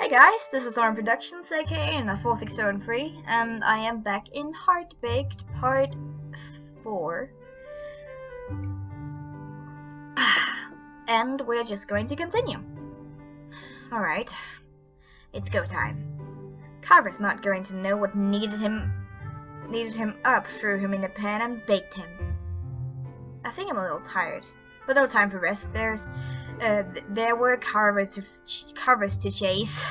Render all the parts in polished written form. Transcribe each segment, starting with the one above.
Hey guys, this is Oren Productions, aka in 4603, and I am back in Heartbaked Part 4. And we're just going to continue. Alright, it's go time. Carver's not going to know what needed him up, threw him in the pan and baked him. I think I'm a little tired, but no time for rest. There were Carvers to chase.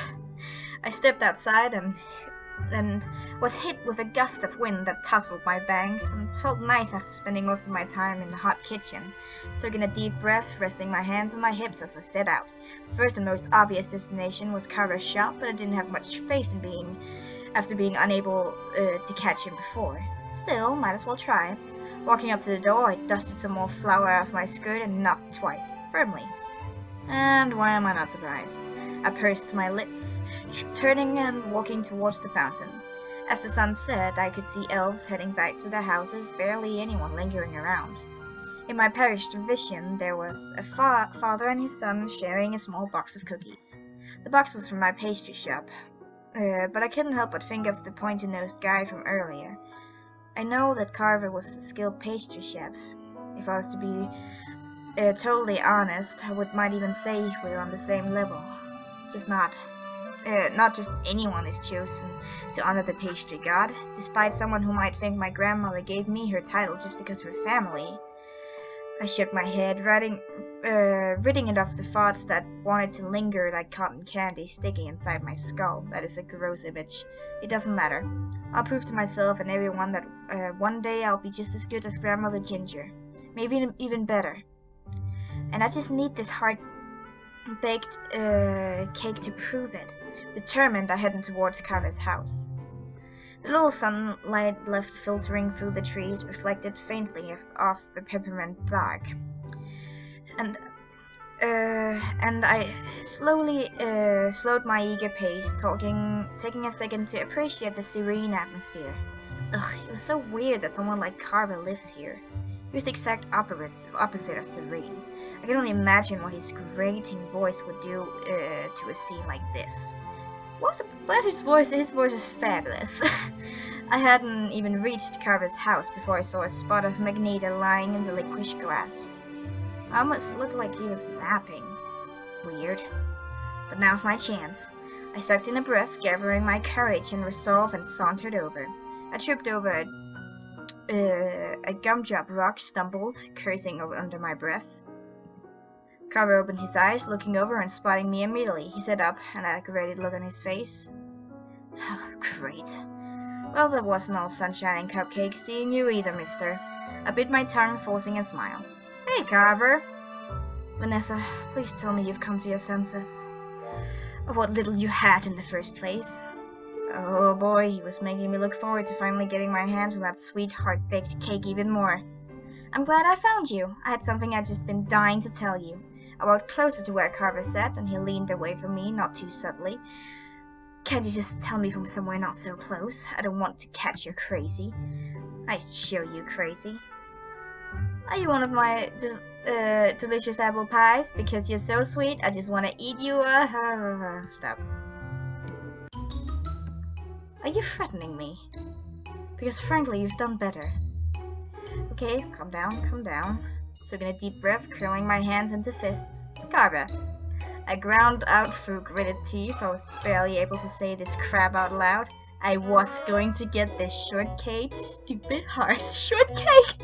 I stepped outside and was hit with a gust of wind that tousled my bangs, and felt nice after spending most of my time in the hot kitchen. Taking a deep breath, resting my hands on my hips as I set out. First and most obvious destination was Carver's shop, but I didn't have much faith in after being unable to catch him before. Still, might as well try. Walking up to the door, I dusted some more flour off my skirt and knocked twice, firmly. And why am I not surprised? I pursed my lips, turning and walking towards the fountain. As the sun set, I could see elves heading back to their houses, barely anyone lingering around. In my perished vision, there was a father and his son sharing a small box of cookies. The box was from my pastry shop, but I couldn't help but think of the pointy-nosed guy from earlier. I know that Carver was a skilled pastry chef. If I was to be totally honest, I might even say we're on the same level. Just not just anyone is chosen to honor the pastry god, despite someone who might think my grandmother gave me her title just because we're family. I shook my head, ridding it of the thoughts that wanted to linger like cotton candy sticking inside my skull. That is a gross image. It doesn't matter. I'll prove to myself and everyone that one day I'll be just as good as Grandmother Ginger. Maybe even better. And I just need this hard-baked cake to prove it. Determined, I headed towards Carver's house. The little sunlight left filtering through the trees reflected faintly off the peppermint bark. And I slowly slowed my eager pace, taking a second to appreciate the serene atmosphere. Ugh, it was so weird that someone like Carver lives here. He was the exact opposite of serene. I can only imagine what his grating voice would do to a scene like this. But his voice is fabulous. I hadn't even reached Carver's house before I saw a spot of magnesia lying in the licorice grass. I almost looked like he was napping. Weird. But now's my chance. I sucked in a breath, gathering my courage and resolve, and sauntered over. I tripped over a gumdrop rock, stumbled, cursing under my breath. Carver opened his eyes, looking over and spotting me immediately. He sat up, an aggravated look on his face. Oh, great. Well, that wasn't all sunshine and cupcakes seeing you either, mister. I bit my tongue, forcing a smile. Hey, Carver. Vanessa, please tell me you've come to your senses. Of what little you had in the first place. Oh boy, he was making me look forward to finally getting my hands on that sweet heart-baked cake even more. I'm glad I found you. I had something I'd just been dying to tell you. I walked closer to where Carver sat, and he leaned away from me, not too subtly. Can't you just tell me from somewhere not so close? I don't want to catch your crazy. I'd show you crazy. Are you one of my delicious apple pies? Because you're so sweet, I just want to eat you. Stop. Are you threatening me? Because frankly, you've done better. Okay, calm down. Taking a deep breath, curling my hands into fists. Carver. I ground out through gritted teeth. I was barely able to say this crap out loud. I was going to get this shortcake, stupid heart. Shortcake!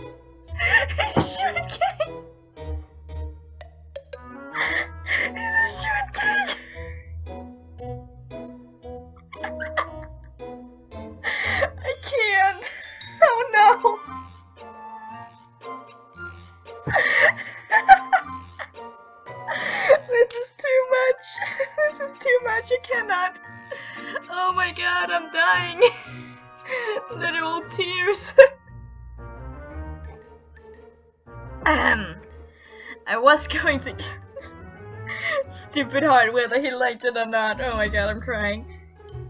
Shortcake! It's a shortcake! I can't! Oh no! This is too much, I cannot. Oh my god, I'm dying. Literal tears. I was going to stupid heart, whether he liked it or not. Oh my god, I'm crying.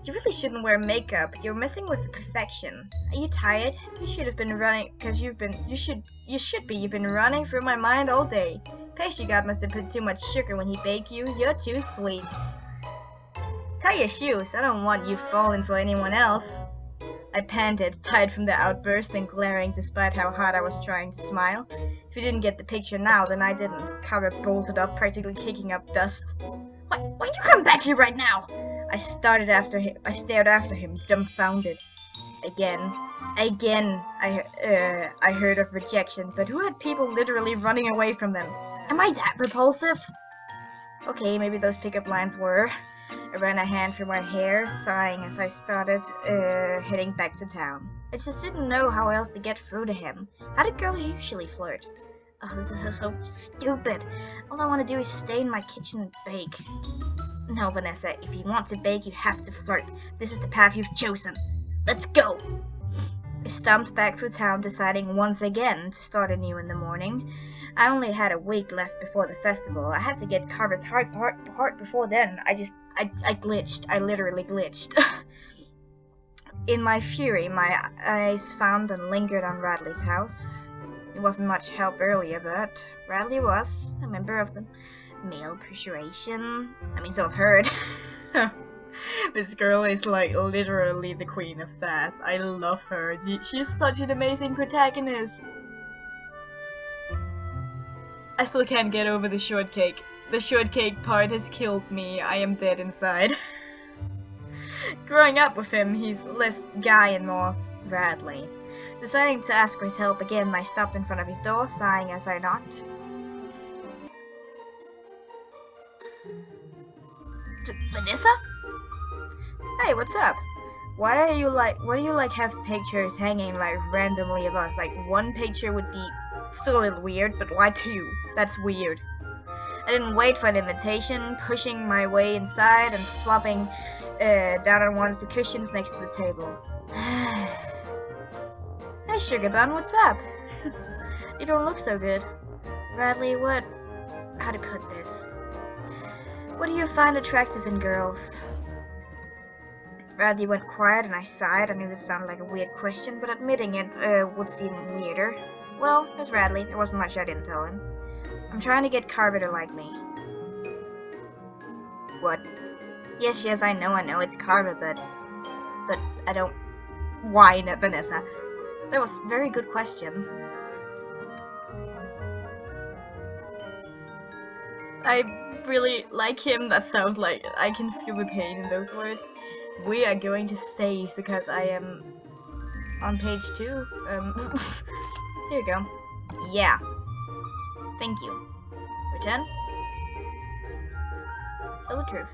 You really shouldn't wear makeup. You're messing with perfection. Are you tired? You should have been running, cause you've been running through my mind all day. Pastry god must have put too much sugar when he baked you. You're too sweet. Tie your shoes. I don't want you falling for anyone else. I panted, tired from the outburst and glaring despite how hard I was trying to smile. If you didn't get the picture now, then I didn't. Carver bolted up, practically kicking up dust. Why'd you come back here right now? I stared after him, dumbfounded. Again, I heard of rejection, but who had people literally running away from them? Am I that repulsive? Okay, maybe those pickup lines were. I ran a hand through my hair, sighing as I started heading back to town. I just didn't know how else to get through to him. How do girls usually flirt? Oh, this is so stupid. All I want to do is stay in my kitchen and bake. No, Vanessa, if you want to bake, you have to flirt. This is the path you've chosen. Let's go! I stomped back through town, deciding once again to start anew in the morning. I only had a week left before the festival. I had to get Carver's heart before then. I glitched. I literally glitched. In my fury, my eyes found and lingered on Radley's house. It wasn't much help earlier, but Radley was a member of the male persuasion. I mean, so I've heard. This girl is like literally the queen of sass. I love her. She's such an amazing protagonist. I still can't get over the shortcake. The shortcake part has killed me. I am dead inside. Growing up with him, he's less guy and more Radley. Deciding to ask for his help again, I stopped in front of his door, sighing as I knocked. Vanessa? Hey, what's up? Why do you like have pictures hanging like randomly of us? Like one picture would be still a little weird, but why two? That's weird. I didn't wait for an invitation, pushing my way inside and flopping down on one of the cushions next to the table. Hey Sugar Bun, what's up? You don't look so good. Radley, how to put this? What do you find attractive in girls? Radley went quiet and I sighed. I knew this sounded like a weird question, but admitting it would seem weirder. Well, there's Radley. There wasn't much I didn't tell him. I'm trying to get Carver to like me. What? Yes, I know, it's Carver, but I don't... Why, Vanessa? That was a very good question. I really like him. That sounds like I can feel the pain in those words. We are going to save because I am on page 2. Here you go. Yeah. Thank you. Return? Tell the truth.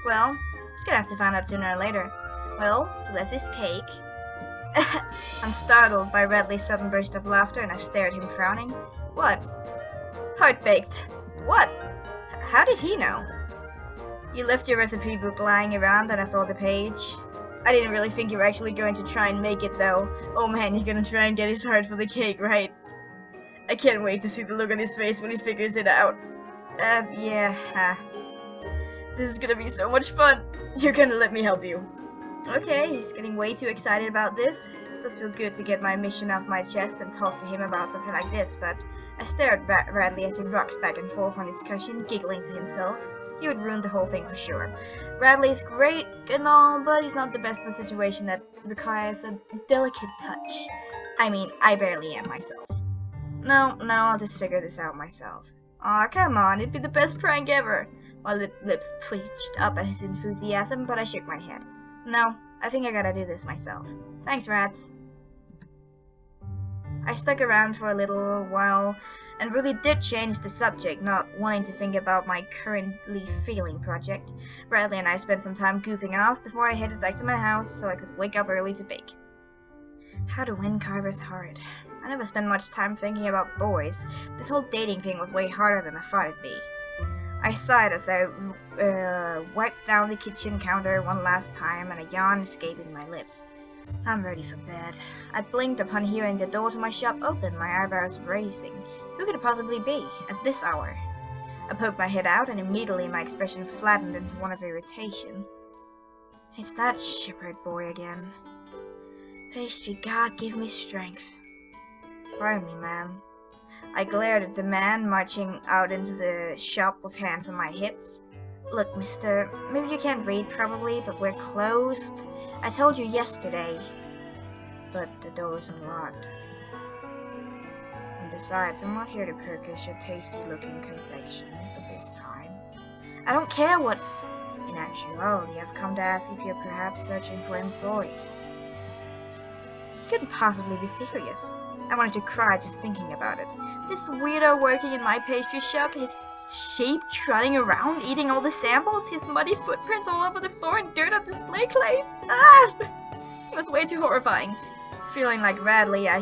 Well, just gonna have to find out sooner or later. Well, so that's his cake. I'm startled by Radley's sudden burst of laughter and I stare at him frowning. What? Heartbaked. What? How did he know? You left your recipe book lying around and I saw the page. I didn't really think you were actually going to try and make it though. Oh man, you're gonna try and get his heart for the cake, right? I can't wait to see the look on his face when he figures it out. Yeah. This is gonna be so much fun. You're gonna let me help you. Okay, he's getting way too excited about this. It does feel good to get my mission off my chest and talk to him about something like this, but I stare at Radley as he rocks back and forth on his cushion, giggling to himself. He would ruin the whole thing for sure. Radley's great and all, but he's not the best in a situation that requires a delicate touch. I mean, I barely am myself. No, I'll just figure this out myself. Aw, come on, it'd be the best prank ever. My lips twitched up at his enthusiasm, but I shook my head. No, I think I gotta do this myself. Thanks, Rats. I stuck around for a little while and really did change the subject, not wanting to think about my currently failing project. Radley and I spent some time goofing off before I headed back to my house so I could wake up early to bake. How to win Carver's heart. I never spent much time thinking about boys. This whole dating thing was way harder than I thought it'd be. I sighed as I wiped down the kitchen counter one last time and a yawn escaping my lips. I'm ready for bed. I blinked upon hearing the door to my shop open, my eyebrows raising. Who could it possibly be, at this hour? I poked my head out and immediately my expression flattened into one of irritation. It's that shepherd boy again. Pastry, God give me strength. Pardon me, ma'am. I glared at the man marching out into the shop with hands on my hips. Look, mister, maybe you can't read probably, but we're closed. I told you yesterday. But the door is unlocked. And besides, I'm not here to purchase your tasty-looking confections at this time. I don't care what... In actuality, I've come to ask if you're perhaps searching for employees. You couldn't possibly be serious. I wanted to cry just thinking about it. This weirdo working in my pastry shop, his sheep trotting around, eating all the samples, his muddy footprints all over the floor and dirt on display case. Ah! It was way too horrifying. Feeling like Radley, I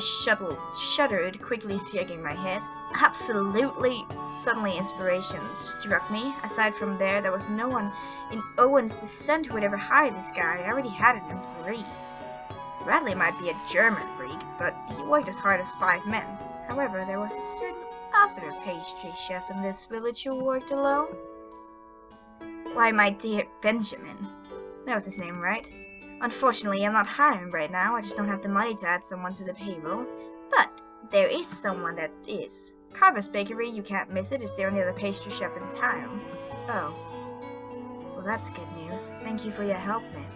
shuddered, quickly shaking my head. Absolutely. Suddenly inspiration struck me. Aside from there was no one in Owen's descent who would ever hire this guy. I already had an employee. Radley might be a German freak, but he worked as hard as 5 men. However, there was a certain other pastry chef in this village who worked alone. Why, my dear Benjamin. That was his name, right? Unfortunately, I'm not hiring right now. I just don't have the money to add someone to the payroll. But there is someone that is. Carver's Bakery, you can't miss it. It's the only other pastry shop in town. Oh. Well, that's good news. Thank you for your help, miss.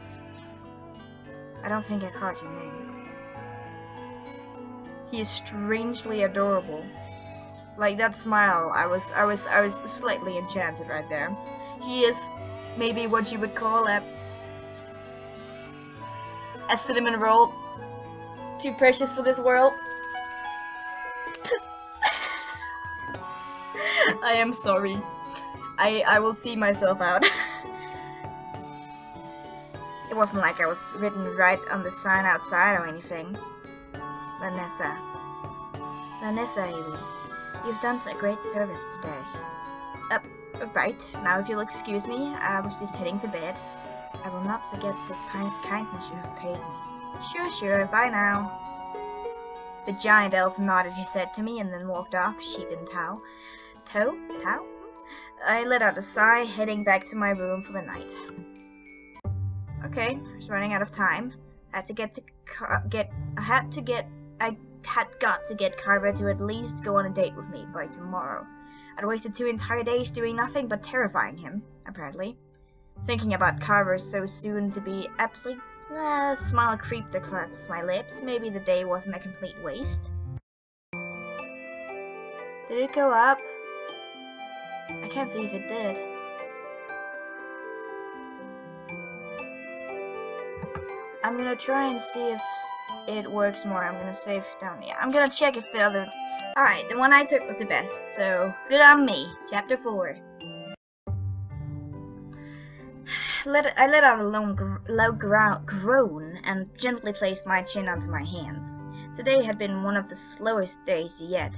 I don't think I caught your name. He is strangely adorable. Like that smile, I was slightly enchanted right there. He is maybe what you would call a cinnamon roll. Too precious for this world. I am sorry. I will see myself out. It wasn't like I was written right on the sign outside or anything. Vanessa, Amy, you've done a great service today. Right. Now if you'll excuse me, I was just heading to bed. I will not forget this kindness you have paid me. Sure, bye now. The giant elf nodded his head to me and then walked off, sheep in tow. Tow? I let out a sigh, heading back to my room for the night. Okay, I was running out of time. I had got to get Carver to at least go on a date with me by tomorrow. I'd wasted 2 entire days doing nothing but terrifying him, apparently. Thinking about Carver so soon to be aptly, a smile creeped across my lips. Maybe the day wasn't a complete waste. Did it go up? I can't see if it did. I'm gonna try and see if it works more. I'm gonna save down. Yeah, I'm gonna check if the other... Alright, the one I took was the best, so good on me. Chapter 4. I let out a low groan and gently placed my chin onto my hands. Today had been one of the slowest days yet.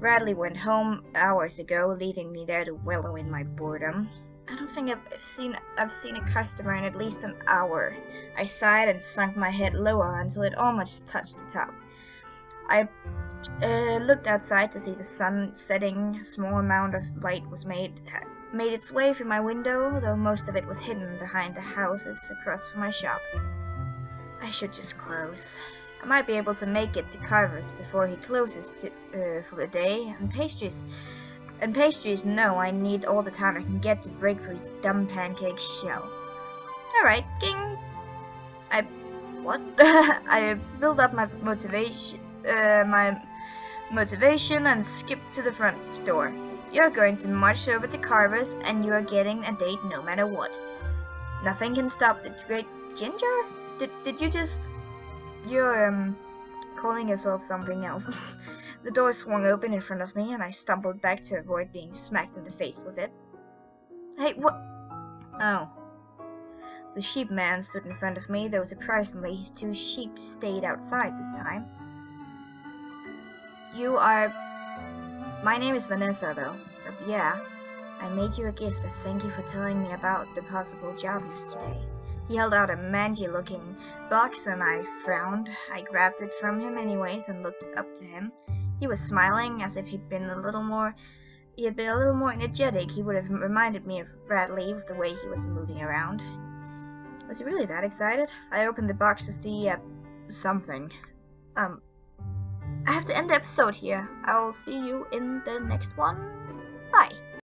Radley went home hours ago, leaving me there to wallow in my boredom. I don't think I've seen a customer in at least an hour. I sighed and sunk my head lower until it almost touched the top. I looked outside to see the sun setting. A small amount of light was made its way through my window, though most of it was hidden behind the houses across from my shop. I should just close. I might be able to make it to Carver's before he closes for the day, and pastries know I need all the time I can get to break through his dumb pancake shell. Alright, ging! I build up my motivation and skipped to the front door. You're going to march over to Carver's, and you're getting a date no matter what. Nothing can stop the great Ginger? Did you just... You're, calling yourself something else. The door swung open in front of me, and I stumbled back to avoid being smacked in the face with it. Hey, what? Oh. The sheep man stood in front of me, though surprisingly his 2 sheep stayed outside this time. You are... My name is Vanessa, though. But yeah, I made you a gift as thank you for telling me about the possible job yesterday. He held out a mangy-looking box, and I frowned. I grabbed it from him anyways and looked up to him. He was smiling, as if he'd been a little more energetic. He would have reminded me of Bradley with the way he was moving around. Was he really that excited? I opened the box to see something. I have to end the episode here. I'll see you in the next one. Bye.